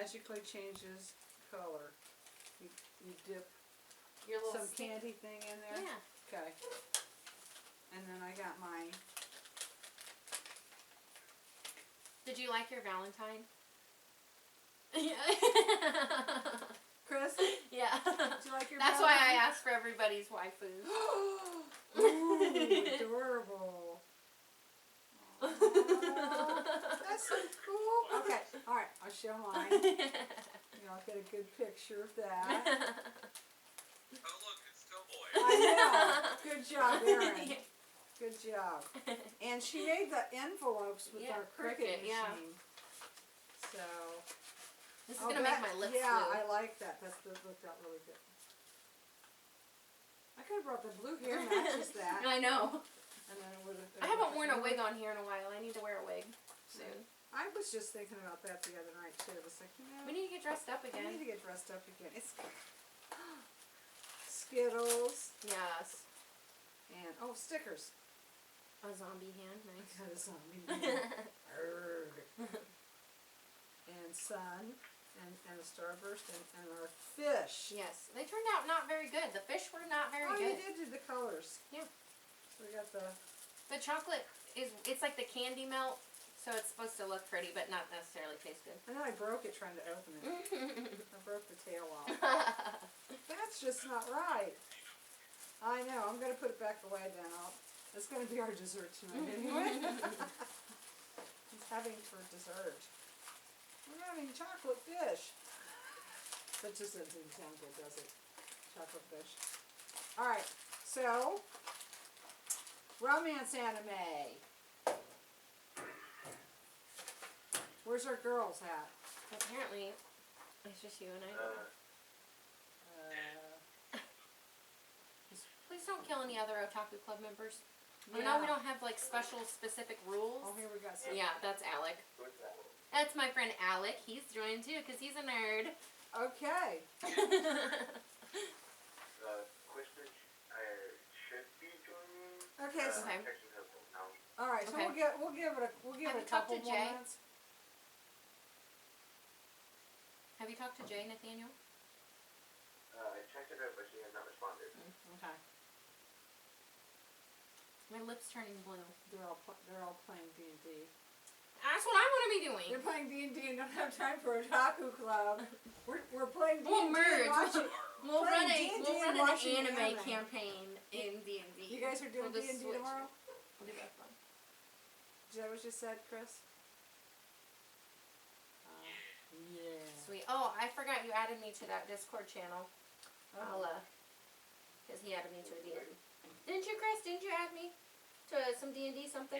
magically changes color. You dip Your little some candy thing in there? Yeah. Okay. And then I got my... Did you like your Valentine? Chris? Yeah. Did you like your That's Valentine? why I asked for everybody's waifus. Ooh, adorable. Aww, that's so cool. Okay, alright, I'll show mine. I'll get a good picture of that. Oh look, it's Doughboy. I know. Good job, Erin. Good job. And she made the envelopes with our Cricut machine. Yeah. So. This is gonna make my lips blue. I like that. That looked out really good. I could have brought the blue hair matches that. I know. And then it would have. I haven't worn a wig on here in a while. I need to wear a wig soon. I was just thinking about that the other night too. It was like, We need to get dressed up I again. need to get dressed up again. It's Skittles. Yes. And stickers. A zombie hand, nice. Got a zombie. Arrgh. And sun. And a starburst and our fish. Yes, they turned out not very good. The fish were not very Oh, good. you did do the colors. Yeah. So we got the chocolate it's like the candy melt, so it's supposed to look pretty, but not necessarily taste good. and then I broke it trying to open it. I broke the tail off. That's just not right. I know. I'm gonna put it back away then. It's gonna be our dessert tonight anyway. He's having for dessert. We're having chocolate fish. That just doesn't sound good, does it? Chocolate fish. Alright, so romance anime. Where's our girls at? Apparently, it's just you and I. Please don't kill any other Otaku Club members. I know we don't have like special specific rules. Oh, here we got some. Yeah, that's Alec. Who's that? That's my friend Alec. He's joined too because he's a nerd. Okay. Question, I should be joining. Okay. So, Okay. all right. So Okay. we'll give it Have a you talked couple to more Jay? minutes. Have you talked to Jay, Nathaniel? I checked it out, but she has not responded. Okay. My lips turning blue. They're all playing D&D. That's what I want to be doing. They're playing D&D and don't have time for Otaku Club. We're playing D&D. We'll merge. And watching. We'll Playing run D&D and an watching anime anime. campaign in D&D. You guys are doing We'll just D&D switch. tomorrow? We'll do that fun. Is that what you said, Chris? Yeah. Sweet. Oh, I forgot you added me to that Discord channel. Oh. Because he added me to a D&D. Didn't you, Chris? Didn't you add me to some D&D something?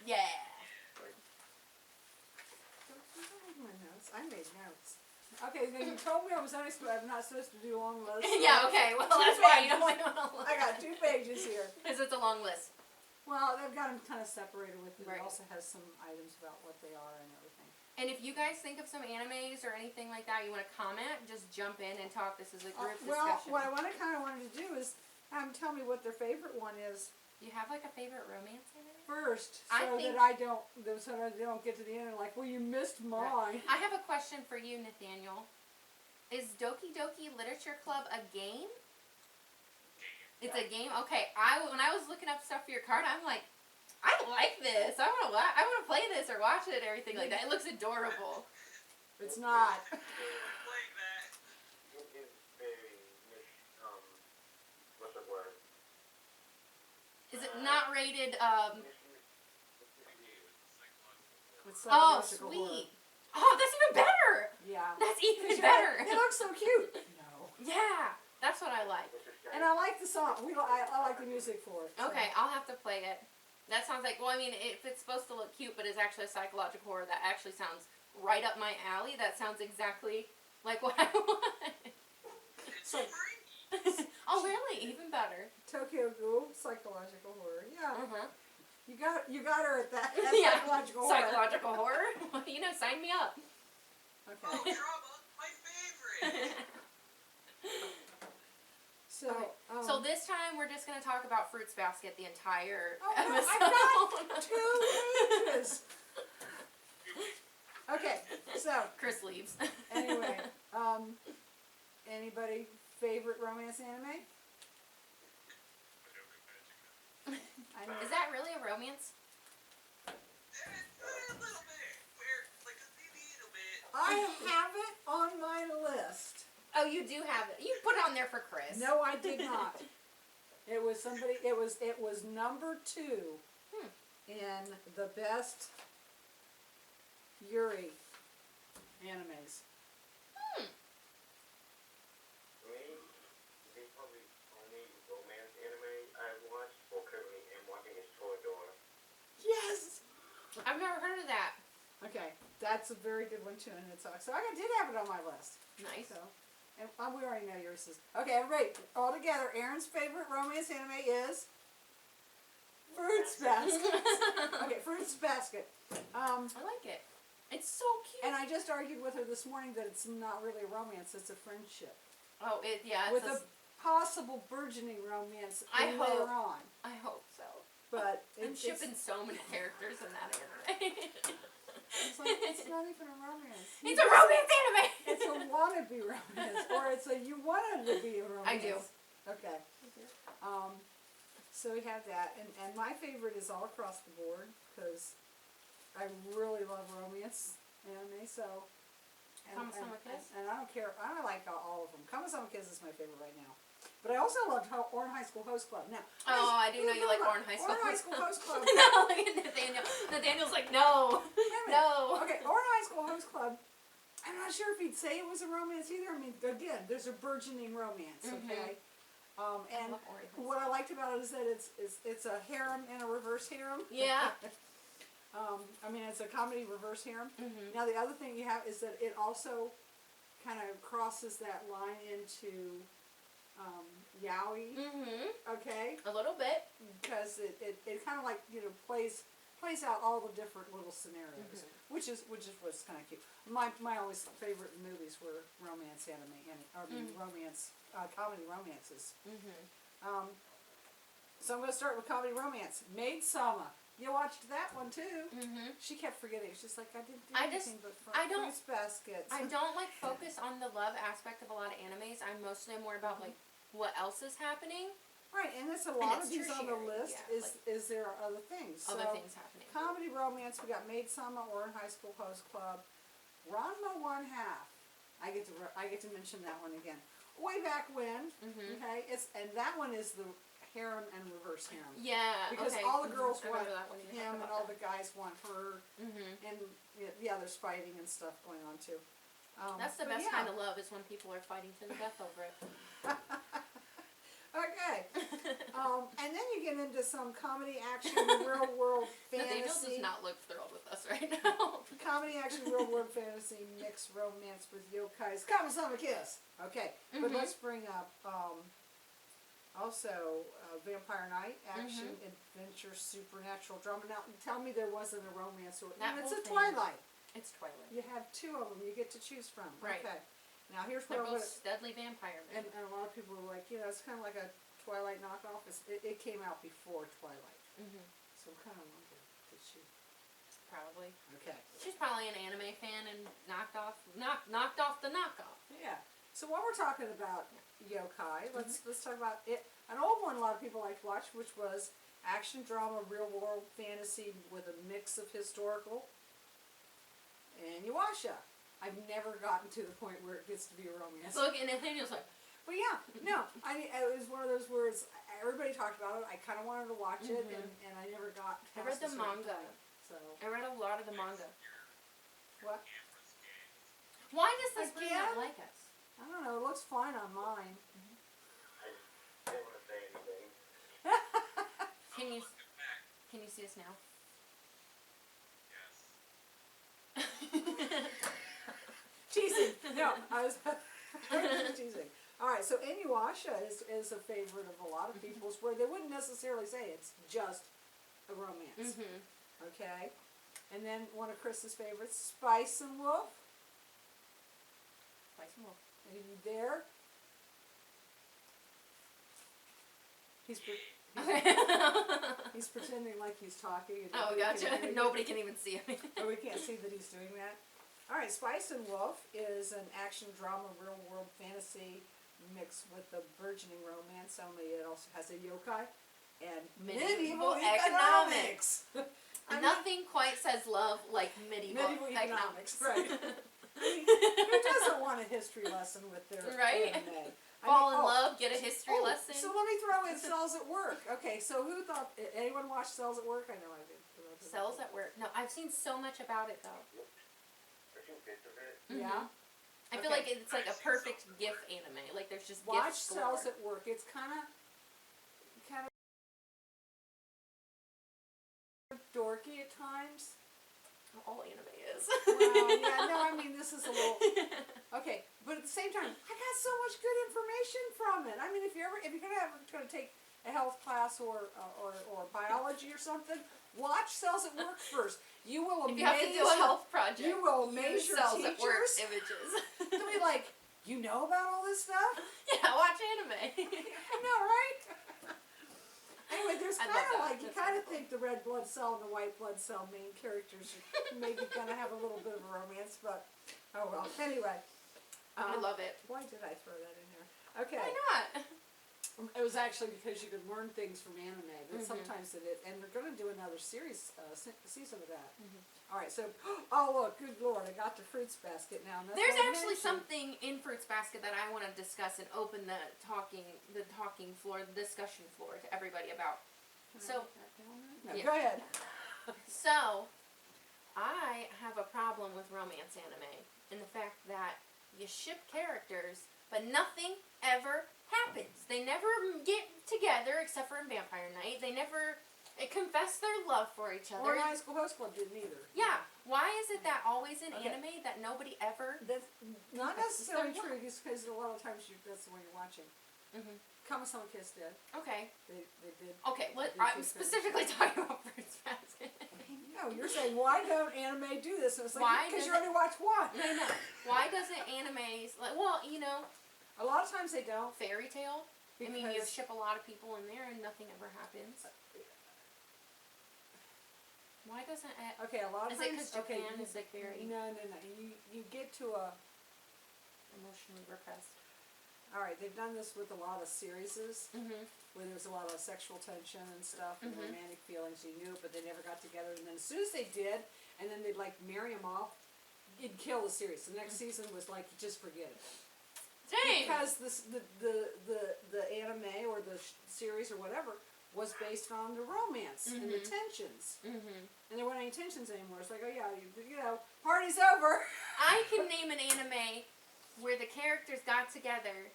Yeah. My notes. I made notes. Okay, then you told me I'm not supposed to do long lists. Yeah, okay. Well, that's why you don't want to look. I got 2 pages here. Because it's a long list. Well, they've got them kind of separated with it. Right. It also has some items about what they are and everything. And if you guys think of some animes or anything like that, you want to comment, just jump in and talk. This is a group Well, discussion. what I wanted to do is tell me what their favorite one is Do you have like a favorite romance anime? first, I so think- that I don't get to the end and like, well, you missed mine. I have a question for you, Nathaniel. Is Doki Doki Literature Club a game? It's a game? Okay, when I was looking up stuff for your card, I'm like, I like this. I want to play this or watch it, everything like that. It looks adorable. It's not. Playing that. It is very, what's the word? Is it not rated, It's oh, psychological sweet. horror. Oh, that's even better. Yeah. That's even It better. looks so cute. No. Yeah, that's what I like. And I like the song. I like the music for it. So. Okay, I'll have to play it. That sounds like, well, I mean, if it's supposed to look cute, but it's actually a psychological horror, that actually sounds right up my alley. That sounds exactly like what I want. It's So- free. Oh, really? Even better. Tokyo Ghoul, psychological horror. Yeah. Uh-huh. You got her at that. Yeah. Psychological horror. Psychological horror? Well, you know, sign me up. Oh, Okay. drama, my favorite. So. Okay. So this time we're just gonna talk about Fruits Basket the entire Oh, no, episode. I've got 2 pages. Okay, so Chris leaves. anyway, anybody favorite romance anime? I know. Is that really a romance? A little bit. We're like a little bit. I have it on my list. Oh, you do have it. You put it on there for Chris. No, I did not. It was somebody. It was number 2 in the best Yuri animes. Me, the probably only romance anime I've watched, or currently am watching, is Toradora. Yes. I've never heard of that. Okay, that's a very good one too, and it's so I did have it on my list. Nice. So, and we already know yours is okay. Everybody, all together. Aaron's favorite romance anime is Fruits Basket. Okay, Fruits Basket. I like it. It's so cute. And I just argued with her this morning that it's not really a romance; it's a friendship Oh, yeah. with a possible burgeoning romance I later hope. on. I hope so. But I'm it's shipping so many characters in that anime. it's not even a romance. It's a romance anime. It's a wannabe romance, or it's a you wanted to be a romance. I do. Okay. So we have that, and my favorite is all across the board because I really love romance anime. So. Kama-sama Kiss? And I don't care. I like all of them. Kama-sama Kiss is my favorite right now. But I also loved Oran High School Host Club. Now. Oh, I do know you like Oran High School. Oran High School Host Club. No, look at Nathaniel. Nathaniel's like, no. No. Okay, Oran High School Host Club. I'm not sure if he'd say it was a romance either. I mean, again, there's a burgeoning romance, okay? And love Ori High School. what I liked about it is that it's a harem and a reverse harem. Yeah. I mean, it's a comedy reverse harem. Mm-hmm. Now, the other thing you have is that it also kind of crosses that line into yaoi, Mm-hmm. okay? A little bit. Because it kind of like, plays out all the different little scenarios, which is what's kind of cute. My always favorite movies were romance anime, romance, comedy romances. Mm-hmm. So I'm going to start with comedy romance. Maid Sama. You watched that one too. Mm-hmm. She kept forgetting. She's like, I didn't do I anything but don't- Fruits Baskets. I don't focus on the love aspect of a lot of animes. I'm mostly more about what else is happening. Right, and there's a lot of it's these on the tertiary, list. yeah, Is there are other things? Other So, things happening. comedy romance. We got Maid Sama, Oran High School Host Club, Ranma One Half. I get to mention that one again. Way back when. Mm-hmm. Okay, and that one is the harem and reverse harem. Yeah. Because okay. all the girls I want remember that one. You him, talked and about all that. the guys want her, Mm-hmm. and yeah, there's fighting and stuff going on too. That's the but best yeah. kind of love is when people are fighting to the death over it. Okay, and then you get into some comedy, action, real world Nathaniel fantasy. does not look thrilled with us right now. Comedy, action, real world fantasy, mixed romance with yokais. Kama-sama Kiss. Okay, but let's bring up also Vampire Night, action, adventure, supernatural drama. Now, tell me there wasn't a romance or That it's a whole thing. Twilight. It's Twilight. You have 2 of them you get to choose from. Right. Okay. Now here's They're where both deadly vampire men. and a lot of people were like, it's kind of like a Twilight knockoff. It came out before Twilight, Mm-hmm. so kind of wonder did she? Probably. Okay. She's probably an anime fan and knocked off the knockoff. Yeah. So while we're talking about yokai, let's talk about it. An old one a lot of people like to watch, which was action drama, real world fantasy with a mix of historical. And Inuyasha. I've never gotten to the point where it gets to be a romance. Look, and Nathaniel's like, But yeah, no, it was one of those words. Everybody talked about it. I kind of wanted to watch it, and I never got. I read past the a certain manga. point. So I read a lot of the manga. what? Why does this bring Again? not like us? I don't know. It looks fine on mine. I didn't want to say anything. Can you see us now? Teasing. No, I was teasing. All right, so Inuyasha is a favorite of a lot of people's, where they wouldn't necessarily say it's just a romance. Mm-hmm. Okay, and then one of Chris's favorites, Spice and Wolf. Spice and Wolf. Are you there? He's pretending like he's talking. And Oh, nobody can gotcha. hear him. Nobody can even see him. Oh, we can't see that he's doing that. All right, Spice and Wolf is an action drama, real world fantasy mixed with the burgeoning romance. Only it also has a yokai and medieval economics. I mean, Nothing quite says love like medieval economics, right? I mean, who doesn't want a history lesson with their Right? anime? Fall in love, get a history oh, lesson. So let me throw in Cells at Work. Okay, so who thought, anyone watch Cells at Work? I know I did. Cells at Work. No, I've seen so much about it though. I've seen bits of it. Yeah. I feel like it's like a perfect GIF anime. Like there's just Watch GIFs Cells galore. at Work. It's kind of dorky at times. All anime is. Well, yeah, no, I mean this is a little okay, but at the same time, I got so much good information from it. I mean, if you're gonna take a health class or biology or something, watch Cells at Work first. You will If amaze. you have to do a health project, You will amaze use your Cells at Work teachers. images. They'll be like, you know about all this stuff? Yeah, watch anime. I know, right? Anyway, there's I kind love of that. like, you That's kind of really think the red blood cell and the white blood cell main characters are maybe going to have a little bit of a romance, but oh well. Anyway. I love it. Why did I throw that in there? Okay. Why not? It was actually because you could learn things from anime, but Mhm. sometimes it is, and they're going to do another series, season of that. Mhm. All right, so, oh look, good lord, I got the fruits basket now. And that's There's what I actually mentioned. something in Fruits Basket that I want to discuss and open the talking floor, the discussion floor to everybody about. Can I So, write that down there? No, yeah. go ahead. So, I have a problem with romance anime in the fact that you ship characters, but nothing ever happens. They never get together except for in Vampire Night. They never confess their love for each other. Or High School Host Club didn't either. Yeah. Why is it that always in Okay. anime that nobody ever... That's not necessarily So true, because a lot of times that's the one you're watching. Mhm. Kama-sama Kiss did. Okay. They did. Okay, They I'm did specifically talking about Fruits Basket. No, you're saying, why don't anime do this? And it's Why like, because you doesn't- only watch one. No. Why doesn't animes... like? Well, you know, A lot of times they don't. fairy tale. I mean, you Because- ship a lot of people in there and nothing ever happens. Why doesn't it... Okay, a lot of Is it times. because Japan you- is like very No. You get to a. emotionally repressed? All right, they've done this with a lot of series Mm-hmm. where there's a lot of sexual tension and stuff and Mhm. romantic feelings. You knew it, but they never got together. And then as soon as they did, and then they'd like marry them off, it'd kill the series. The next season was like, just forget it. Dang! Because the anime or the series or whatever was based on the romance and the Mhm. tensions, Mm-hmm. and there weren't any tensions anymore. It's like, oh yeah, you know, party's over. I can name an anime where the characters got together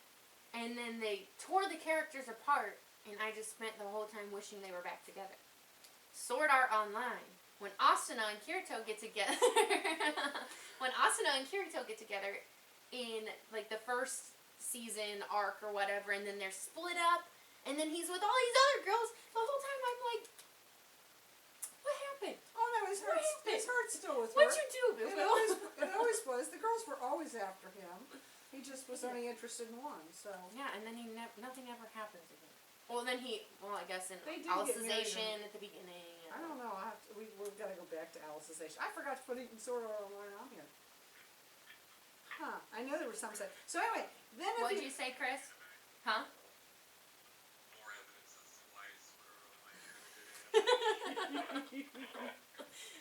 and then they tore the characters apart and I just spent the whole time wishing they were back together. Sword Art Online. When Asuna and Kirito get together in like the first season arc or whatever, and then they're split up and then he's with all these other girls, the whole time I'm like, what happened? Oh no, his What heart's happened? still with What'd her. you do, Boo It Boo? always was. The girls were always after him. He just was only interested in one. So Yeah, and then nothing ever happens again. Well, then I guess in They did get married Alicization at the beginning. I don't know. We've got to go back to Alicization. I forgot to put even Sword Art Online on here. Huh? I know there was some say. So anyway, then if What'd you say, Chris? Huh? More evidence as to why Sword Art Online is a good anime.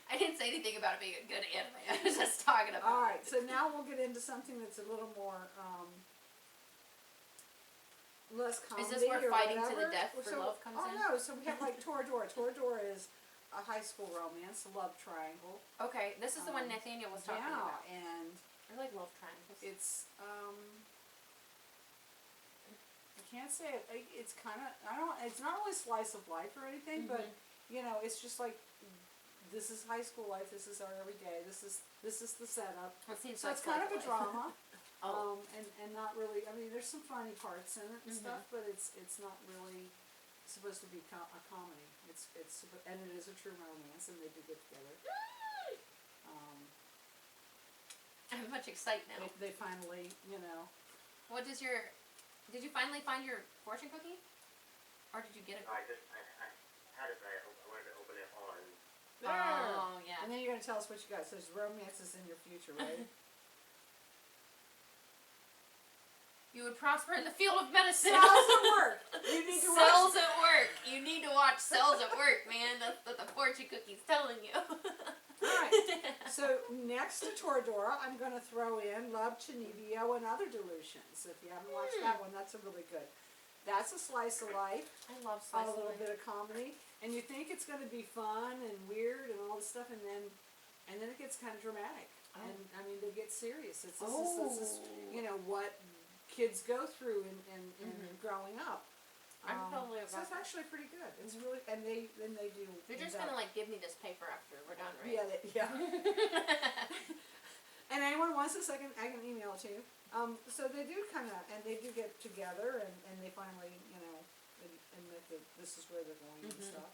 I didn't say anything about it being a good anime. I was just talking about All right, it. so now we'll get into something that's a little more less comedy. Is this where or fighting to whatever. the death for love comes in? Oh no, so we have like Toradora. Toradora is a high school romance, a love triangle. Okay, this is the one Nathaniel was talking Yeah, about. and I like love triangles. it's I can't say it. It's kind of It's not really slice of life or anything, but you know, it's just like this is high school life. This is our everyday. This is the setup. It seems So like it's kind of a life. drama. Oh. And not really. I mean, there's some funny parts in it and Mhm. stuff, but it's not really supposed to be a comedy. And it is a true romance, and they do get together. I have much excitement now. They finally, you know. Did you finally find your fortune cookie? Or did you get it? I had it, but I wanted to open it on There. Oh, yeah. And then you're going to tell us what you got. It says romances in your future, right? You would prosper in the field of medicine. Cells at work. You need to Cells watch. at work. You need to watch Cells at Work, man. That's what the fortune cookie's telling you. Alright. So next to Toradora, I'm going to throw in Love, Chinibio, and Other Delusions. If you haven't watched that one, that's a really good. That's a slice of life. I love A slice of little life. bit of comedy. And you think it's going to be fun and weird and all this stuff, and then it gets kind of dramatic. Oh. And I mean, they get serious. This is you know, what kids go through in growing up. I'm totally So about it's that. actually pretty good. It's really, and they do. You're just end gonna up- like give me this paper after we're done, right? Yeah, yeah. And anyone wants this, I can email it to you. So they do kind of, and they do get together, and they finally, you know, admit that this is where they're going and stuff.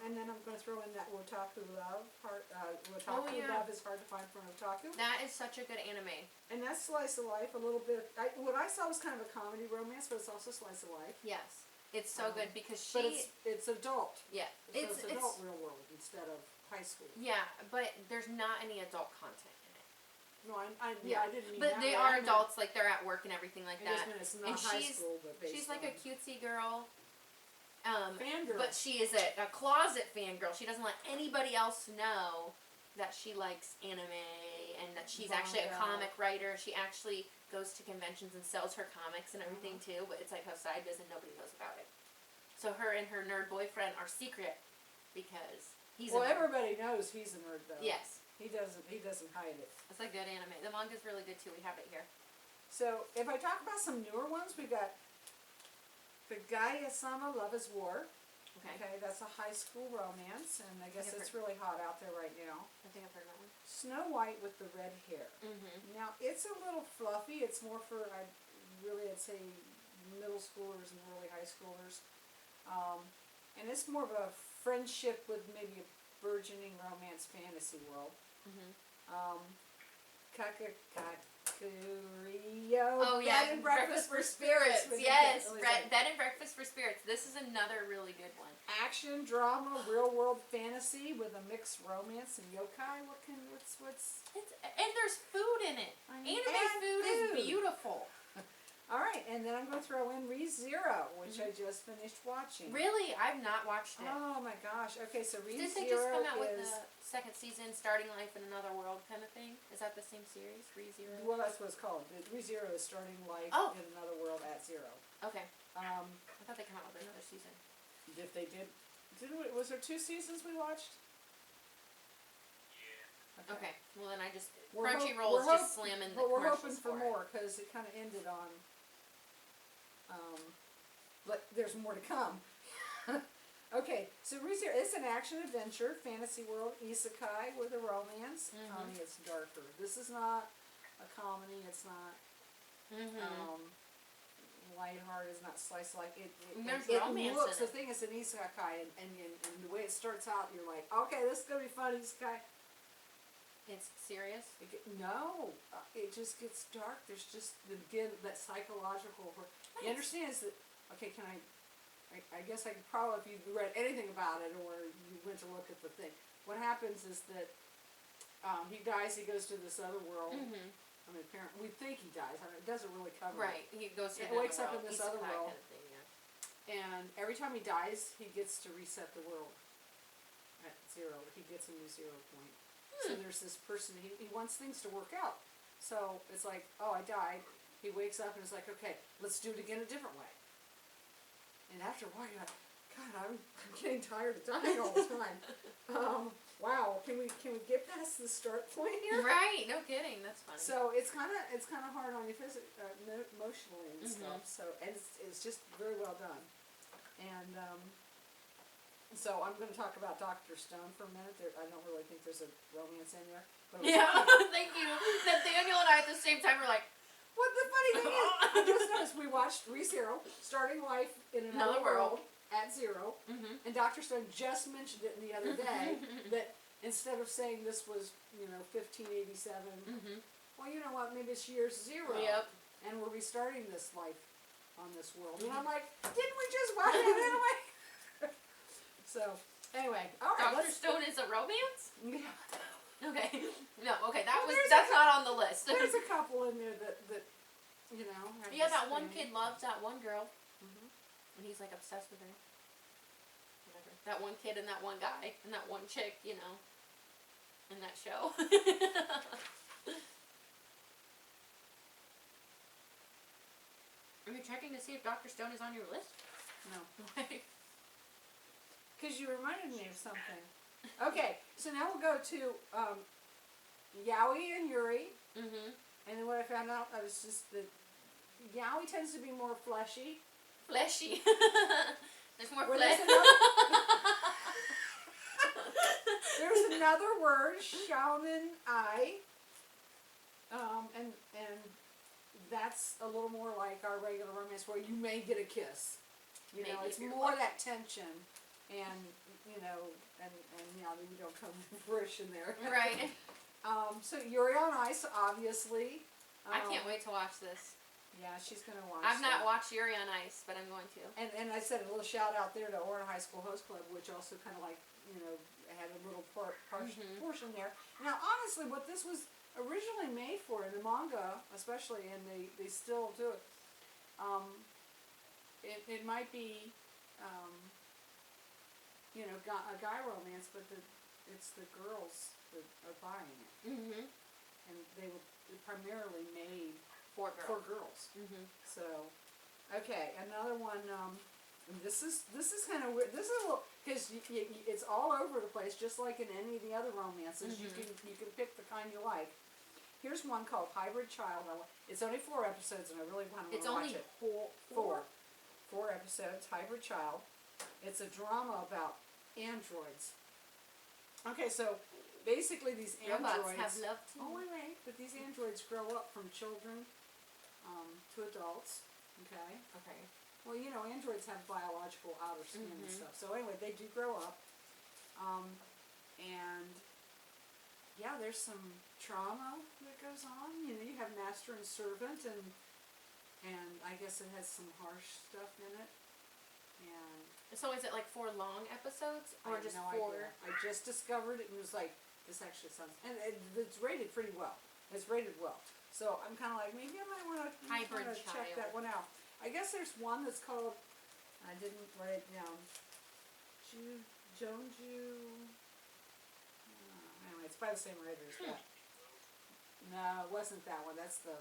And then I'm going to throw in that Otaku Love. Otaku Love is hard to find for an otaku. That is such a good anime. And that's slice of life, a little bit. What I saw was kind of a comedy romance, but it's also slice of life. Yes, it's so good because But she. it's adult. Yeah, So it's adult real world instead of high school. Yeah, but there's not any adult content in it. No, I Yeah. didn't mean But that they way. are I meant- adults, like they're at work and everything like I that. just meant it's not And high she's- school, but based She's like a on cutesy girl. fangirl. But she is a closet fangirl. She doesn't let anybody else know that she likes anime and that she's actually a Manga. comic writer. She actually goes to conventions and sells her comics and everything too, but it's like her side business, nobody knows about it. So her and her nerd boyfriend are secret because he's Well, a nerd. everybody knows he's a nerd though. Yes. He doesn't hide it. It's a good anime. The manga's really good too. We have it here. So if I talk about some newer ones, we got the Gaia-sama Love is War. Okay. Okay, that's a high school romance, and I guess I've it's really hot out there right now. I think I've heard that one. Snow White with the red hair. Mm-hmm. Now it's a little fluffy. It's more for I'd say middle schoolers and early high schoolers, and it's more of a friendship with maybe a burgeoning romance fantasy world. Mm-hmm. Kakakurio. Oh yeah, Bed and Breakfast for Spirits. Spirits. Yes, Really good. Bed and Breakfast for Spirits. This is another really good one. Action, drama, real world fantasy with a mixed romance and yokai. What's It's, and there's food in it. Anime food is beautiful. All right, and then I'm going to throw in ReZero, which I just finished watching. Really, I've not watched it. Oh my gosh. Okay, so ReZero Did they just come out with is the second season, Starting Life in Another World kind of thing? Is that the same series, ReZero? well, that's what it's called. ReZero is starting life Oh. in another world at zero. Okay, I thought they came out with another season. If they did was there 2 seasons we watched? Yeah. Okay, well then I just We're Crunchyroll is hope- just slamming the But we're hoping commercials for it. more because it kind of ended on. But there's more to come. Okay, so ReZero, it's an action adventure fantasy world isekai with a romance. Mhm. It's darker. This is not a comedy. It's not lighthearted. It's not slice like it. There's It romance looks. in The thing is an isekai, and the way it starts out, you're like, okay, this is gonna be fun isekai. It's serious. No, it just gets dark. There's just again that psychological. You understand is that okay? Can I guess I could probably, if you read anything about it or you went to look at the thing. What happens is that he dies. He goes to this other world. Mm-hmm. I mean, apparently we think he dies. I mean, it doesn't really cover Right, he goes to It another wakes up world, in this isekai other world. kind of thing, yeah. it. And every time he dies, he gets to reset the world at zero. He gets a new 0 point. So there's this person, he wants things to work out. So it's like, oh, I died. He wakes up and is like, okay, let's do it again a different way. And after a while, you're like, God, I'm getting tired of dying all the time. Wow, can we get past the start point here? Right, no kidding, that's funny. So it's kind of hard on you emotionally and stuff. So and it's just very well done. And so I'm going to talk about Dr. Stone for a minute. I don't really think there's a romance in there. But it was yeah, thank you. Nathaniel and I at the same time were like, What the funny thing is, I just noticed we watched ReZero, Starting Life in Another World at zero, and Dr. Stone just mentioned it the other day that instead of saying this was 1587, well, you know what? Maybe it's year 0, Yep. and we're restarting this life on this world. And I'm like, didn't we just watch it anyway? So Anyway, all right. Dr. Stone is a romance? Yeah. Okay. No, okay, Well, that's not on the list. There's a couple in there that you know. Have Yeah, this that one thing. kid loves that one girl. Mhm. And he's like obsessed with her. Whatever. That one kid and that one guy and that one chick, you know, in that show. Are you checking to see if Dr. Stone is on your list? No. Okay. Because you reminded me of something. Okay, so now we'll go to Yaoi and Yuri. Mm-hmm. And then what I found out, I was just that Yaoi tends to be more fleshy. Fleshy. There's more Well, flesh. There's another word, shaman I. And that's a little more like our regular romance where you may get a kiss. You know, Maybe it's if you're more lucky. that tension. And, you know, and yeah, we don't come to fruition there. Right. So Yuri on Ice, obviously. I can't wait to watch this. Yeah, she's going to watch I've not that. watched Yuri on Ice, but I'm going to. And I said a little shout out there to Ora High School Host Club, which also kind of like, you know, had a little Mhm. portion there. Now, honestly, what this was originally made for in the manga, especially, and they still do it, it might be, you know, a guy romance, but it's the girls that are buying it. Mm-hmm. And they were primarily made For girls. for girls. Mm-hmm. So, okay, another one. This is kind of weird. This is a little because it's all over the place, just like in any of the other romances. Mhm. You can pick the kind you like. Here's one called Hybrid Child. It's only 4 episodes, and I really want to It's watch only it. four. 4 episodes. Hybrid Child. It's a drama about androids. Okay, so basically these Robots androids. have love too. Oh wait, but these androids grow up from children to adults. Okay. Okay. Well, you know, androids have biological outer skin and Mhm. stuff. So anyway, they do grow up. And yeah, there's some trauma that goes on. You know, you have master and servant, and I guess it has some harsh stuff in it. And So is it like 4 long episodes, I or have just no 4? idea. I just discovered it and was like, this actually sounds, and it's rated pretty well. It's rated well. So I'm kind of like, maybe I might want to Hybrid check that Child. one out. I guess there's one that's called, I didn't write it down, Jonju, anyway, it's by the same writer as that. No, it wasn't that one. That's the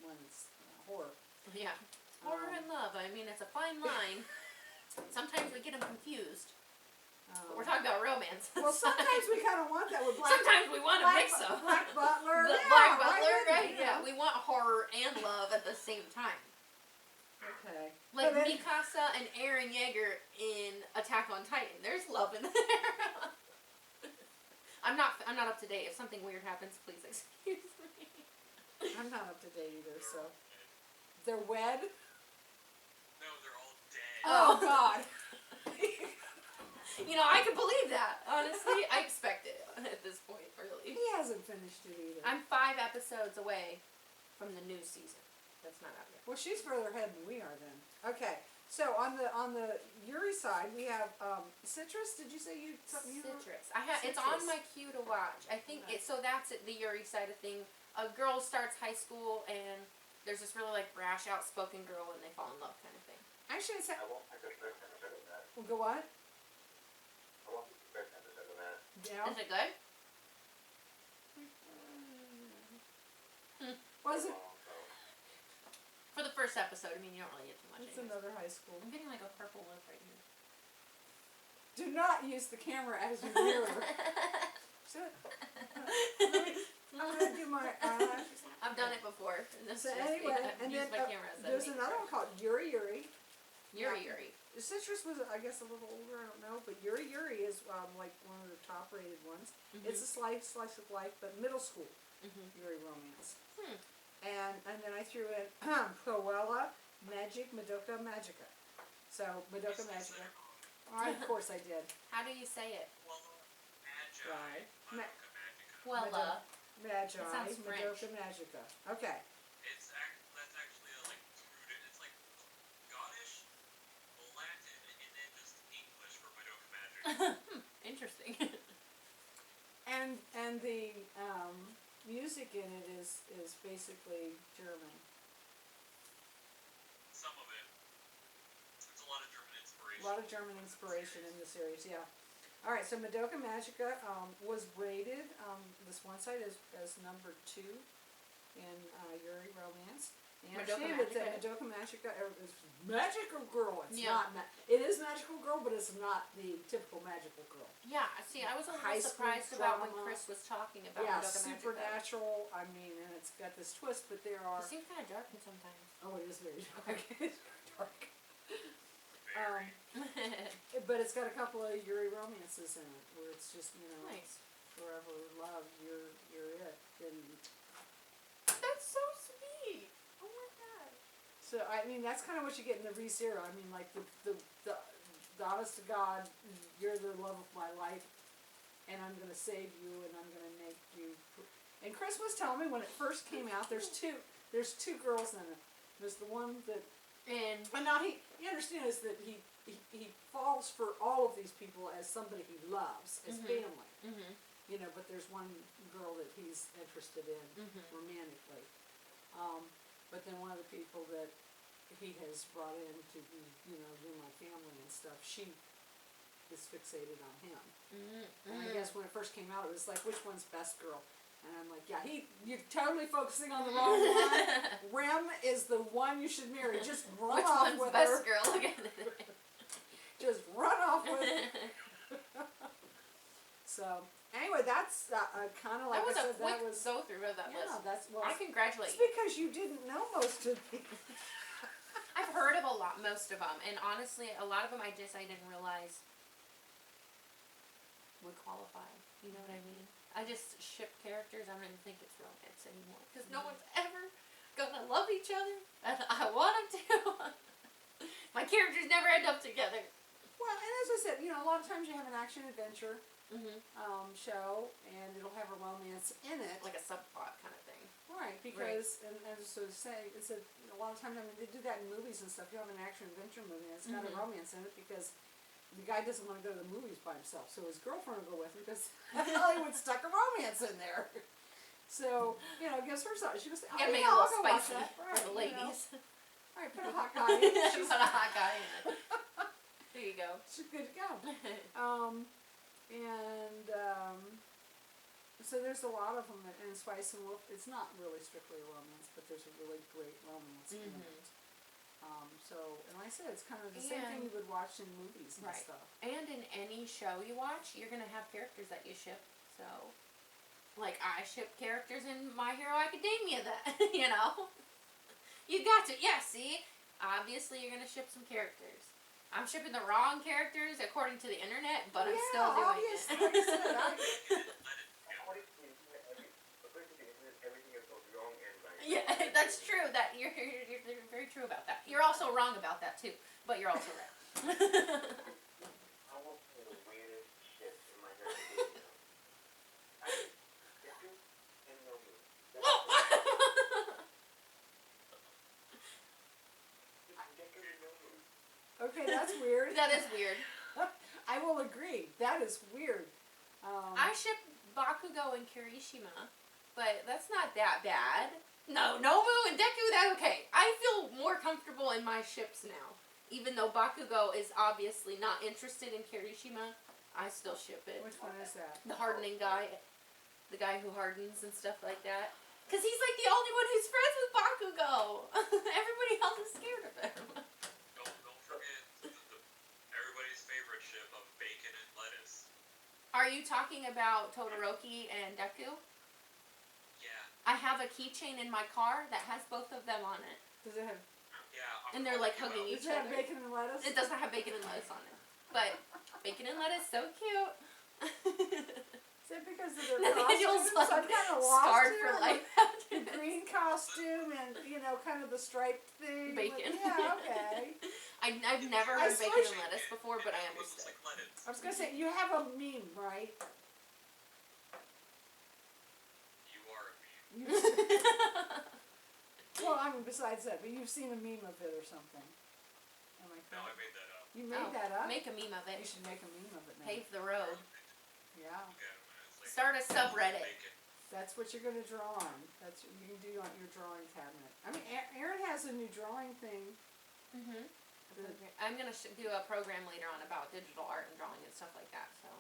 one that's horror. Yeah. Horror and love. I mean, it's a fine line. Sometimes we get them confused. But we're talking about romance. Well, sometimes we kind of want that with Black. Sometimes we want to mix them. Black Butler. The Yeah, Black why Butler, wouldn't right? you? Yeah, we want horror and love at the same time. Okay. Like But then- Mikasa and Eren Yeager in Attack on Titan. There's love in there. I'm not up to date. If something weird happens, please excuse me. I'm not up to date either, so. They're wed? No, they're all dead. Oh, God. You know, I can believe that. Honestly, I expect it at this point, really. He hasn't finished it either. I'm 5 episodes away from the new season. That's not out yet. Well, she's further ahead than we are then. Okay. So on the Yuri side, we have Citrus. Did you say something you were? Citrus. It's on Citrus. my queue to watch. I think Okay. so that's it, the Yuri side of thing. A girl starts high school and there's this really like brash, outspoken girl and they fall in love kind of thing. Actually, it's I won't pick the first episode of that. we'll go what? I won't pick the first episode of that. Yeah. Is it good? Was it? For the first episode, I mean you don't really get too much. It's anyways. another high school. I'm getting like a purple lip right here. Do not use the camera as your mirror. Should. I'm gonna do my eyelashes. I've done it before. And this So is anyway, I've and used then my camera as a there's makeup another one brush. called Yuri Yuri. Yuri. Citrus was, I guess, a little older. I don't know, but Yuri Yuri is like one of the top-rated ones. Mm-hmm. It's a slice of life, but middle school Mm-hmm. Yuri romance. Hmm. And then I threw in Proella, Magic, Madoka Magica. So Madoka Magica. Of course I did. How do you say it? Well, Magi. Right. Madoka Magica. Quella. Magi, That sounds Madoka Magica. Okay. That's actually like rooted. It's like Scottish, Latin, and then just English for Madoka Interesting. And the music in it is basically German. Some of it. There's a lot of German inspiration. A lot of German inspiration in the series, yeah. All right, so Madoka Magica was rated, this one site as number 2 in Yuri Romance. And Madoka she was Magica. Madoka Magica is Magical Girl. It's Yeah. not. It is Magical Girl, but it's not the typical Magical Girl. Yeah, see, I was a High little school surprised about when drama. Chris was talking about Yeah, Madoka Magica. supernatural. I mean, and it's got this twist, but there are. It seems kind of dark sometimes. Oh, it is very dark. It's very dark. Very. But it's got a couple of Yuri romances in it, where it's just Nice. forever love. You're it. And That's so sweet. Oh my god. so I mean, that's kind of what you get in the ReZero. I mean, like the honest to God, you're the love of my life, and I'm gonna save you, and I'm gonna make you. And Chris was telling me when it first came out, there's two girls in it. There's the one that. And And now he understands that he falls for all of these people as somebody he loves, as family. But there's one girl that he's interested in romantically. But then one of the people that he has brought in to be, do my family and stuff, she is fixated on him. And I guess when it first came out, it was like, which one's best girl? And I'm like, yeah, you're totally focusing on the wrong one. Rem is the one you should marry. Just run which off one's with best her. girl again? Just run off with her. So, anyway, that's kind of like That was I a said, quick that was. go through of that Yeah, list. that's well. I It's congratulate you. because you didn't know most of the. I've heard of most of them, and honestly, a lot of them I didn't realize would qualify. You know what I mean? I just ship characters. I don't even think it's romance anymore because no one's ever gonna love each other, and I want them to. My characters never end up together. Well, and as I said, a lot of times you have an action adventure show, and it'll have a romance in it. Like a subplot kind of thing. Right, because, and as I was saying, it's a lot of times, they do that in movies and stuff. You have an action adventure movie, and it's got a romance in it because the guy doesn't want to go to the movies by himself, so his girlfriend will go with him because Hollywood stuck a romance in there. So, it gives her something. She goes, oh, Yeah, make it a I'll little go watch spicy that. for the ladies. All right, put a hot guy in. Put a hot guy in it. There you go. She's good to go. So there's a lot of them in Spice and Wolf. It's not really strictly a romance, but there's a really great romance in it. And like I said, it's kind of the same thing you would watch in movies and stuff. And in any show you watch, you're gonna have characters that you ship. So, like I ship characters in My Hero Academia that you got to. Yeah, see, obviously you're gonna ship some characters. I'm shipping the wrong characters according to the internet, but I'm still doing it. Like I said, According to the internet, everything is both wrong and right. Yeah, that's true. That you're very true about that. You're also wrong about that too, but you're also right. I want to the weirdest shit in my head. And no me. okay, that's weird. That is weird. I will agree. That is weird. I ship Bakugo and Kirishima, but that's not that bad. No, Nobu and Deku, that's okay. I feel more comfortable in my ships now. Even though Bakugo is obviously not interested in Kirishima, I still ship it. Which one is that? The hardening guy. The guy who hardens and stuff like that. Because he's like the only one who's friends with Bakugo. Everybody else is scared of him. Don't forget everybody's favorite ship of bacon and lettuce. Are you talking about Todoroki and Deku? Yeah. I have a keychain in my car that has both of them on it. Does it have? Yeah. And they're like hugging Does each it have other. bacon and lettuce? It doesn't have bacon and lettuce on it. But bacon and lettuce, so cute. Is it because of their Nathaniel's costumes? I'm kind of lost scarred here. for life The after this. green costume and kind of the striped thing. Bacon. Yeah, okay. I've never I heard swear bacon she- and lettuce before, but I It looks understood. like lettuce. I was gonna say you have a meme, right? You are a meme. Well, I mean, besides that, but you've seen a meme of it or something. Am I No, I correct? made that up. You made that up? Make a meme of You it. should make a meme of it now. Pave the road. Yeah. Look at him, and it's like, Start a subreddit. bacon. That's what you're going to draw on. That's what you can do on your drawing cabinet. I mean, Erin has a new drawing thing. Mhm. that- I'm gonna do a program later on about digital art and drawing and stuff like that. So,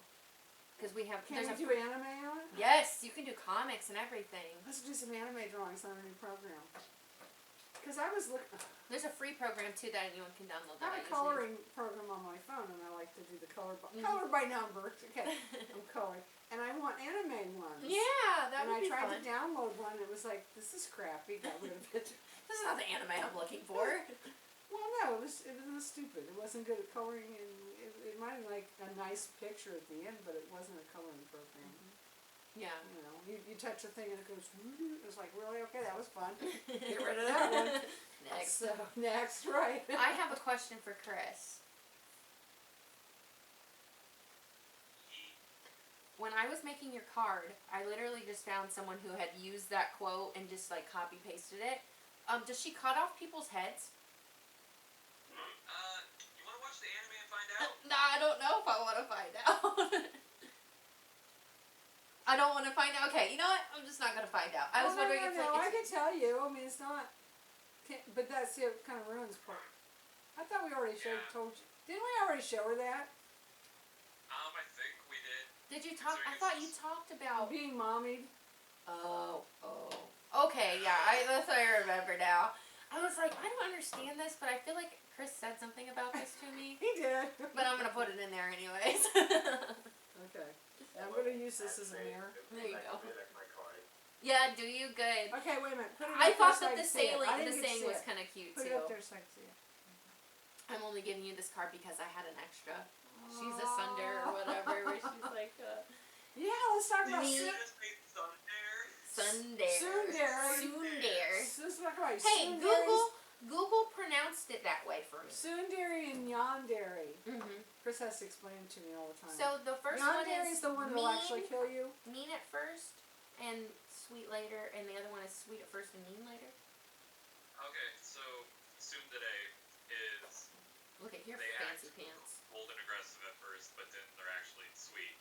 because we have Can there's we a do anime on it? yes, you can do comics and everything. Let's do some anime drawings on a new program. Because I was looking, There's a free program too that anyone can download. I That have a coloring program on my phone, and I like to do the color by number. Okay, I'm coloring, and I want anime ones. Yeah, that And would I be tried fun. to download one, and it was like, this is crappy. Got rid of it. This is not the anime I'm looking for. Well, no, it was stupid. It wasn't good at coloring, and it might have like a nice picture at the end, but it wasn't a coloring program. Yeah. You know, you touch a thing and it goes. It was like, really? Okay, that was fun. Get rid of that one. Next. So next, right? I have a question for Chris. When I was making your card, I literally just found someone who had used that quote and just like copy pasted it. Does she cut off people's heads? You wanna watch the anime and find out? Nah, I don't know if I want to find out. I don't want to find out. Okay, you know what? I'm just not gonna find out. I was wondering if I like, can tell you. I mean, it's not. But that's the kind of ruins part. I thought we already told you. Didn't we already show her that? I think we did. did you talk? I thought you talked about. Being mommied. Oh. Okay, yeah, that's what I remember now. I was like, I don't understand this, but I feel like Chris said something about this to me. He did. But I'm gonna put it in there anyways. Okay. I'm going to use this as a mirror. There you go. That's my card. Yeah, do you good. Okay, wait a minute. Put it I up thought there so that can the see it. I didn't get to saying see was it. kind of cute Put too. it up there so I can see it. I'm only giving you this card because I had an extra. She's a Sunder or whatever, where she's like, Yeah, let's talk about Me. Just made Thunder. Sundare. Tsundere. Tsundere. Let's talk about Hey, Google pronounced it that way for me. Tsundere and yandere. Mm-hmm. Chris has to explain it to me all the time. So the first one Yandere is is the one that will actually kill you. mean at first and sweet later, and the other one is sweet at first and mean later. Okay, so Tsundere is Look at your they fancy act pants. bold and aggressive at first, but then they're actually sweet.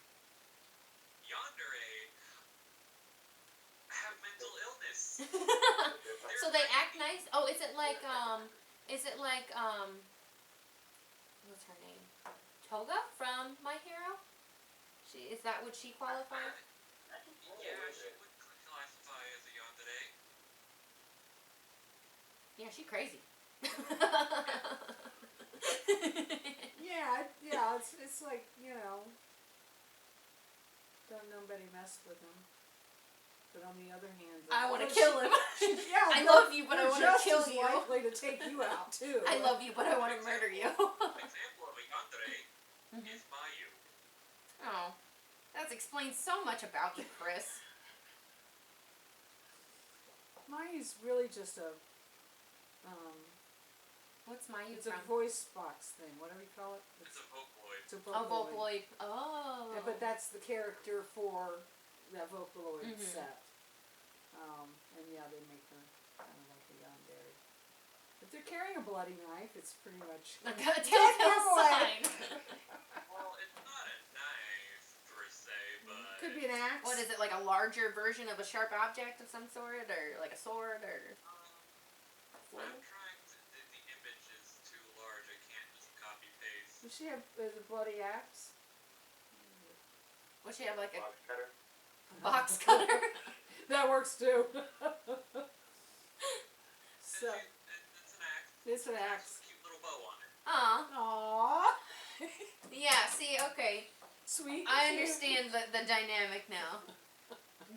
Yandere have mental illness. So they act nice. Oh, is it like what's her name? Toga from My Hero? Would she qualify? Yeah, she would classify as a yandere. Yeah, she crazy. Yeah, it's like, you know, don't nobody mess with him. But on the other hand, I want to kill him. Yeah, I love you, but I they're want to just kill as you. likely to take you out too. I love you, but I want to murder you. An example of a yandere is Mayu. Oh, that explains so much about you, Chris. Mayu's really just a, What's Mayu it's a from? voice box thing. What do we call it? It's a Vocaloid. It's a Oh, Vocaloid. Vocaloid. Oh. Yeah, but that's the character for that Vocaloid Mhm. set. And yeah, they make her kind of like a yandere. If they're carrying a bloody knife, it's pretty much. A telltale away. sign. Well, it's not a knife per se, but Could be an axe. What is it, like a larger version of a sharp object of some sort, or like a sword, or? I'm trying to. The image is too large. I can't just copy paste. Does she have a bloody axe? Would she have like a Box cutter. box cutter? That works too. So It's an axe. it's an With axe. a cute little bow on it. Aw. Aww. Yeah. See. Okay. Sweet. I understand the dynamic now.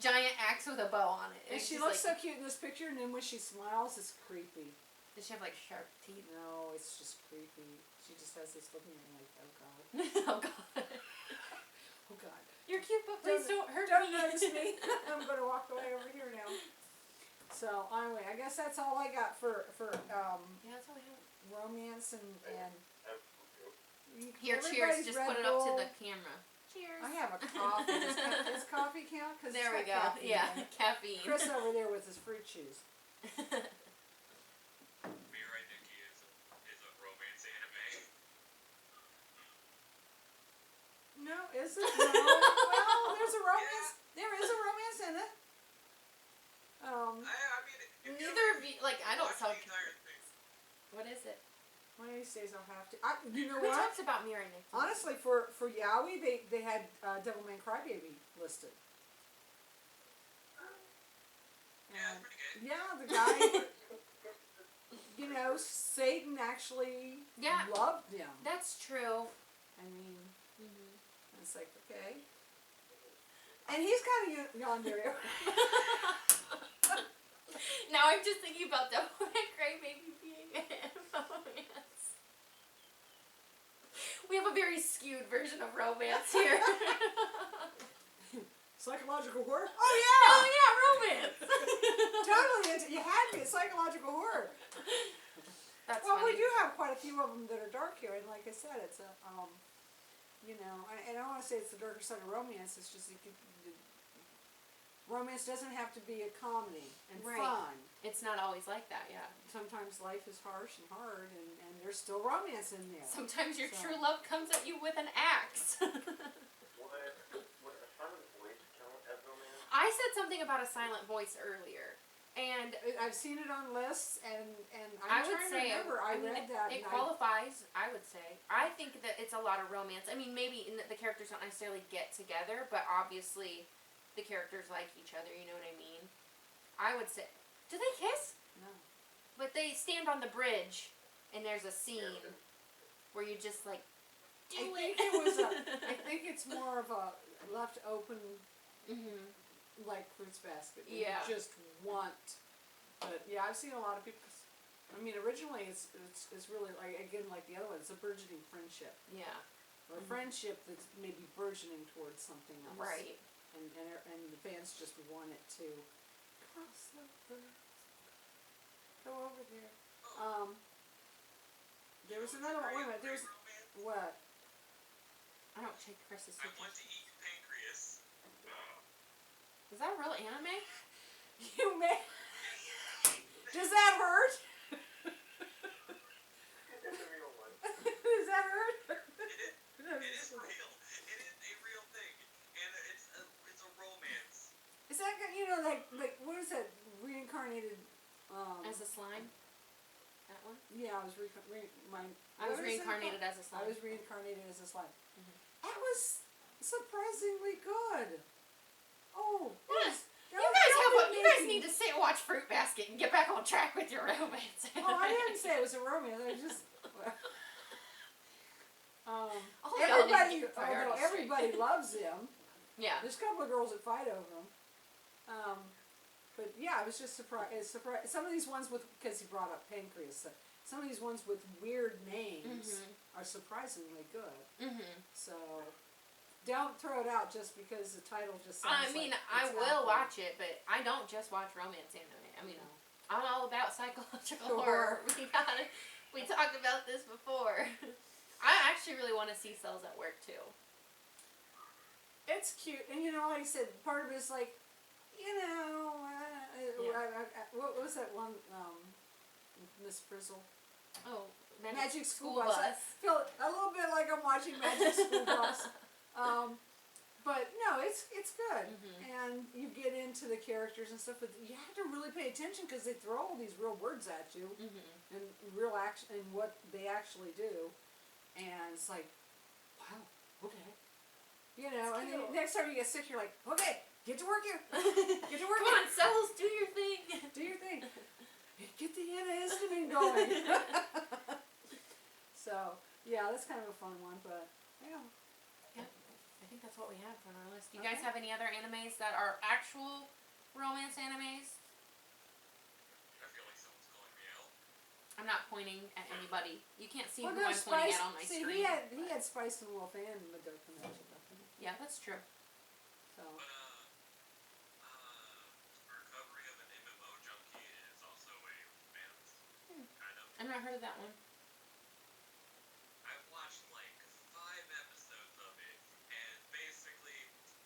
Giant axe with a bow on it. And It's she just looks like, so cute in this picture, and then when she smiles, it's creepy. Does she have like sharp teeth? No, it's just creepy. She just has this looking at me like, oh god, Oh God. oh god. You're cute, but please don't hurt Don't me. notice me. I'm gonna walk away over here now. So anyway, I guess that's all I got for Yeah, that's all we have. romance and Here, everybody's cheers. Just Red put it up to Bull. the camera. Cheers. I have a coffee. Does coffee count? 'Cause There it's we got go. caffeine Yeah, in it. caffeine. Chris over there with his fruit juice. Mirai Nikki is a romance anime. Is it? No. Well, there's a romance. There is a romance in it. I mean, if you're Neither of you, like, I don't watch sell. the entire thing. What is it? One of these days I'll have to. You know Who what? talks about Mira Nick? Honestly, for Yaoi, they had Devilman Crybaby listed. Yeah, it's pretty good. Yeah, the guy, you know, Satan actually Yeah. loved him. That's true. I mean, Mm-hmm. it's like, okay. And he's kind of yonder. Now I'm just thinking about Devilman Crybaby being a romance. We have a very skewed version of romance here. Psychological horror? Oh, Oh yeah! yeah, romance. Totally. You had me. Psychological horror. That's Well, funny. we do have quite a few of them that are dark here. And like I said, it's a, you know, and I don't want to say it's the darker side of romance. It's just, romance doesn't have to be a comedy and Right. fun. It's not always like that, yeah. Sometimes life is harsh and hard, and there's still romance in there. Sometimes your So- true love comes at you with an axe. Would a silent voice count as romance? I said something about a silent voice earlier, and I've seen it on lists, and I I'm would trying say to remember. I mean, read that. it and qualifies. I would say. I think that it's a lot of romance. I mean, maybe the characters don't necessarily get together, but obviously, the characters like each other. You know what I mean? I would say. Do they kiss? No. But they stand on the bridge, and there's a scene where you just like. Do I it. think it was I think it's more of a left open, Mhm. like fruits basket. Yeah. You just want. But yeah, I've seen a lot of people. I mean, originally it's really like, again, like the other one. It's a burgeoning friendship, Yeah. or a friendship that's maybe burgeoning towards something else. Right. And the fans just want it to cross over. Go over there. There was another one. Wait a minute. There's romance. what? I don't take Chris's I want to eat pancreas. Is that a real anime? You may. Does that hurt? It's a real one. Does that hurt? It is real. It is a real thing, and it's a romance. Is that like what is that reincarnated? As a slime? That one? Yeah, I was I was reincarnated as a slime. I was reincarnated as a slime. Mhm. That was surprisingly good. Oh, You guys need to watch Fruit Basket and get back on track with your romance. Oh, I didn't say it was a romance. I just. All y'all need to get your priorities Although everybody loves him. Yeah. There's a couple of girls that fight over him. But yeah, I was just surprised. Some of these ones because he brought up pancreas. Some of these ones with weird names are surprisingly good. Mhm. So don't throw it out just because the title just sounds I mean, like I it's will out there. watch it, but I don't just watch romance anime. I mean, No. I'm all about psychological Horror. horror. We talked about this before. I actually really want to see Cells at Work too. It's cute, and like I said, part of it is like, what was that one, Miss Frizzle? Oh, Magic School Bus. I feel a little bit like I'm watching Magic School Bus. But no, it's good, and you get into the characters and stuff. But you have to really pay attention because they throw all these real words at you, and real action, and what they actually do, and it's like, wow, okay, and then cute. next time you get sick, you're like, okay, get to work here, get to work Come here, on, Cells, do your thing. do your thing, get the antihistamine going. So yeah, that's kind of a fun one, but yeah. I think that's what we have on our list. Do you guys have any other animes that are actual romance animes? I feel like someone's calling me out. I'm not pointing at anybody. You can't see Well, who I'm there's pointing Spice. at on my See, screen. he had Spice and Wolf and Madoka Magica. Yeah, that's true. So But Recovery of an MMO Junkie is also a romance. Kind of. I've not heard of that one. I've watched like 5 episodes of it, and basically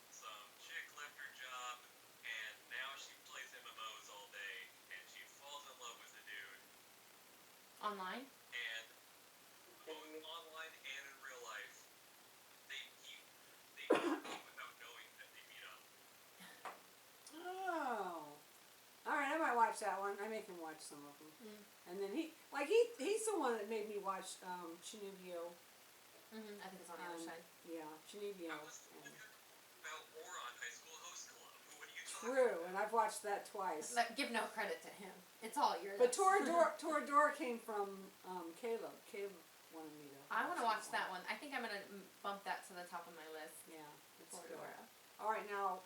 some chick left her job, and now she plays MMOs all day, and she falls in love with a dude, Online? and both online and in real life, they watch that one. I make him watch some of them. Mm. And then he's the one that made me watch Chinubio. I think it's on the other side. Yeah, Chinubio. I was talking about Oron High School Host Club. What are you talking True, about? and I've watched that twice. Give no credit to him. It's all yours. But Toradora came from Caleb. Caleb wanted me to. I want to watch that one. I think I'm gonna bump that to the top of my list. Yeah, it's good. Toradora. All right, now.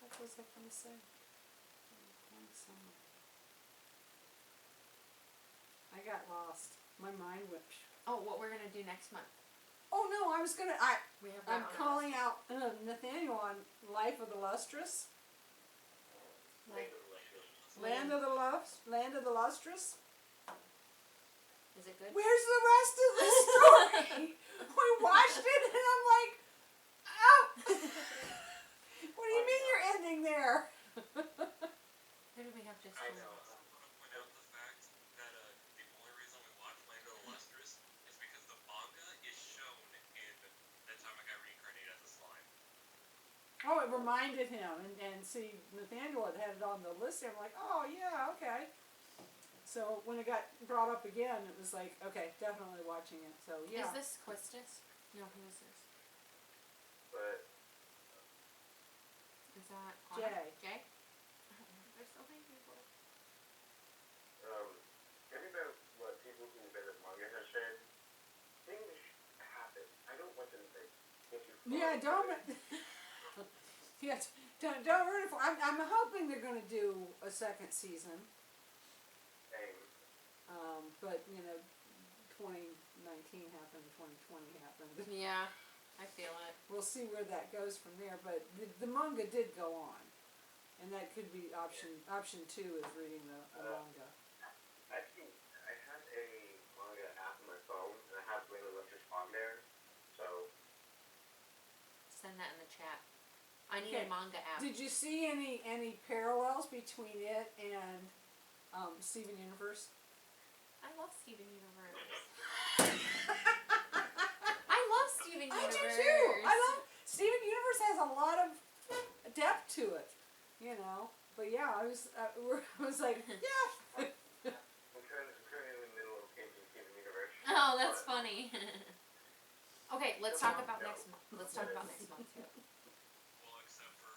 What was I going to say? I got lost. My mind went. Oh, what we're gonna do next month? Oh no! I was gonna. We have that I'm on our calling list. out Nathaniel on Life of the Lustrous. Land of the Lustrous. Is it good? Where's the rest of the story? We watched it and I'm like, oh. What do you mean you're ending there? Who do we have just? I know. I want to point out the fact that the only reason we watch Land of the Lustrous is because the manga is shown in the time I got reincarnated as a slime. Oh, it reminded him, and see, Nathaniel had it on the list. I'm like, oh yeah, okay. So when it got brought up again, it was like, okay, definitely watching it. So yeah. Is this Quistis? No, who is this? But Is that Jay. Jay? I don't know. There's so many people. tell me about what people who read the manga have said. Things happen. I don't want them to get you. Yeah, don't. Yes, don't ruin it for. I'm hoping they're going to do a second season. But you know, 2019 happened, 2020 happened. Yeah, I feel it. We'll see where that goes from there. But the manga did go on, and that could be option 2 is reading the manga. Actually, I have a manga app on my phone, and I have Land of the Lustrous on there. So Send that in the chat. I need a Okay. manga app. Did you see any parallels between it and Steven Universe? I love Steven Universe. I love Steven I Universe. do too. I love Steven Universe has a lot of depth to it, you know. But yeah, I was like, yeah. I'm currently in the middle of changing Steven Universe. Oh, that's funny. Okay, let's talk about next month. Let's talk about next month too. Well, except for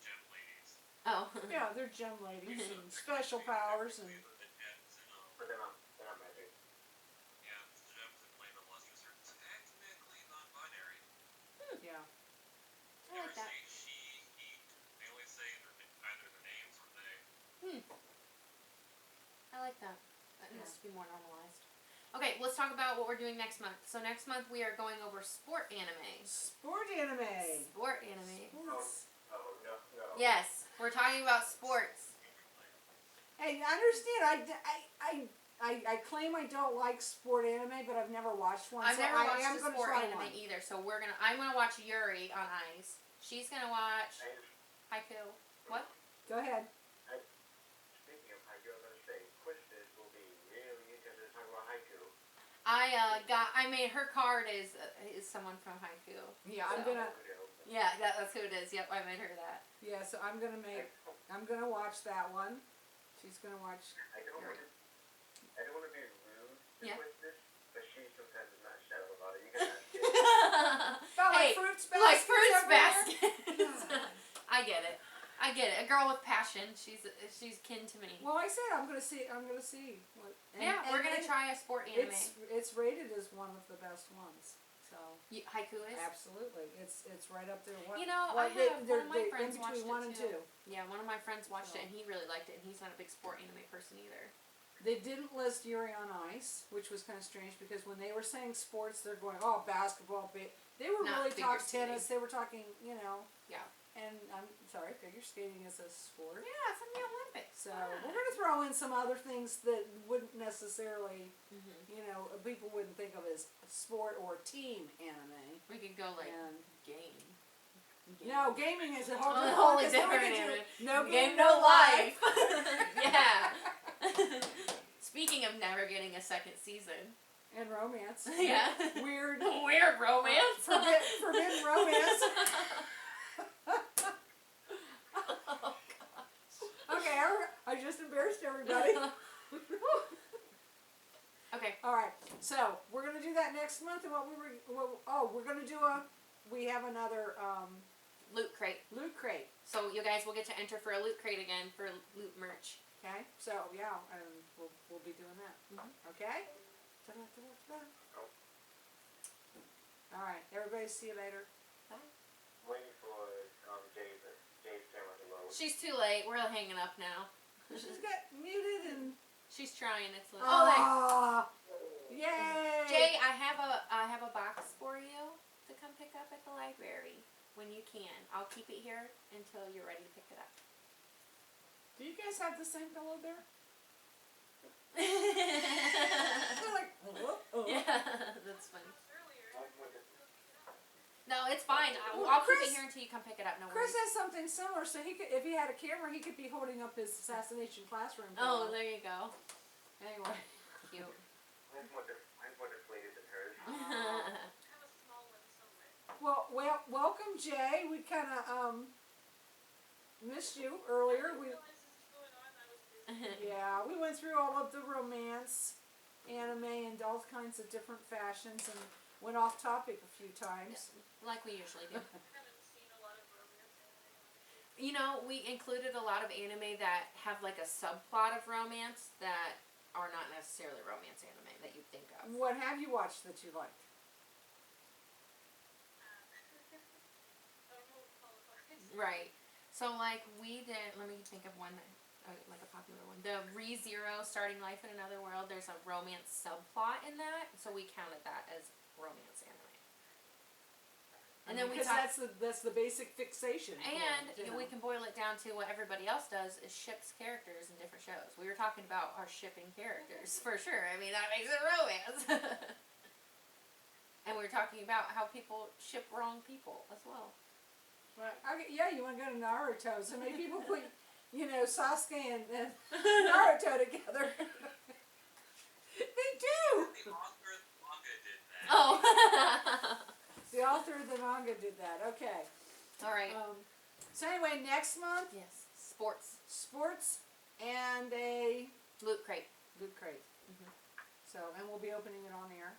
gem ladies. Oh. Yeah, they're gem ladies and special powers and. The gems and But they're not magic. yeah, the gems and Land of the Lustrous are technically non-binary. Yeah. I like that. Never say she, he. They only say either their names or they. I like that. That needs to be more normalized. Okay, let's talk about what we're doing next month. So next month we are going over sport anime. Sport anime. Sport anime. Sports. Oh no. Yes, we're talking about sports. Hey, I understand. I claim I don't like sport anime, but I've never watched one. I've so never I watched am a gonna sport try anime one. either, so I'm gonna watch Yuri on Ice. She's gonna watch Haiku. What? Go ahead. Speaking of haiku, I was gonna say, Quistis will be really interested in talking about haiku. I made her card is someone from Haiku. Yeah, I'm So- gonna. Yeah, that's who it is. Yep, I made her that. Yeah, so I'm gonna watch that one. She's gonna watch. I don't want to be rude to Yeah. Quistis, but she sometimes is not shallow about it. You can ask her. About Hey, like fruits like baskets fruits over there? baskets. I get it. A girl with passion. She's kin to me. Well, I said I'm gonna see. What, We're gonna try a sport anime. It's rated as one of the best ones. So Haiku is. absolutely, it's right up there. You know, Well, I have one of my they're friends in watched between 1 it and too. 2. Yeah, one of my friends watched So. it and he really liked it, and he's not a big sport anime person either. They didn't list Yuri on Ice, which was kind of strange because when they were saying sports, they're going, oh, basketball. They were Not really figure talking skating. tennis. They were talking, you know. Yeah. And I'm sorry, figure skating is a sport. Yeah, it's in the Olympics. So we're going to throw in some other things that wouldn't necessarily, you know, people wouldn't think of as sport or team anime. We could go like And game. no, gaming is a whole Totally different. different anime. No Game, game, no no life. Yeah. Speaking of never getting a second season. And romance. Yeah. Weird. Weird romance. Forbidden romance. Oh, gosh. Okay, I just embarrassed everybody. Okay. All right, so we're gonna do that next month, and we're gonna do we have another Loot crate. loot crate. So you guys will get to enter for a loot crate again for loot merch. Okay, so yeah, we'll be doing that. Okay. Ta-da, ta-da, ta-da. All right, everybody. See you later. Waiting for Jay's camera to load. She's too late. We're hanging up now. She's got muted and. She's trying. It's loading. Oh, yay! Jay, I have a box for you to come pick up at the library when you can. I'll keep it here until you're ready to pick it up. Do you guys have the same pillow there? Yeah, They're like, that's funny. No, it's fine. I'll keep it here until you come pick it up. No Chris worries. has something similar, so he could, if he had a camera, he could be holding up his assassination classroom. Oh, pillow. there you go. Anyway. Cute. Mine's more deflated than hers. Well, welcome, Jay. We kind of missed you earlier. We went through all of the romance, anime, and all kinds of different fashions, and went off topic a few times. Like we usually do. You know, we included a lot of anime that have like a subplot of romance that are not necessarily romance anime that you'd think of. What have you watched that you liked? Right. So like we did, let me think of one that, like a popular one. The ReZero Starting Life in Another World, there's a romance subplot in that, so we counted that as romance anime. And then we because that's the basic fixation. and point, we can boil it down to what everybody else does is ships characters in different shows. We were talking about our shipping characters for sure. I mean that makes it romance. And we were talking about how people ship wrong people as well. Right. Okay, yeah, you want to go to Naruto, so many people put, Sasuke and Naruto together. They do! The author of the manga did that. Oh. The author of the manga did that. Okay. All right. So anyway, next month, Yes. Sports and a loot crate. loot crate. So, and we'll be opening it on air.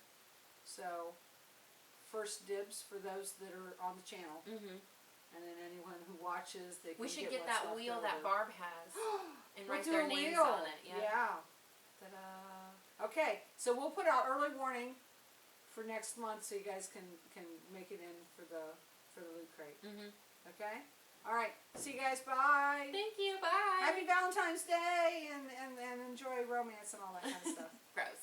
So, first dibs for those that are on the channel. And then anyone who watches, they can We should get get what's that left wheel over. that Barb has and We'll write do their a names wheel. on it. Yeah. Ta-da. Okay, so we'll put out early warning for next month, so you guys can make it in for the loot crate. Okay. All right. See you guys. Bye. Thank you. Bye. Happy Valentine's Day and enjoy romance and all that kind of stuff. Gross.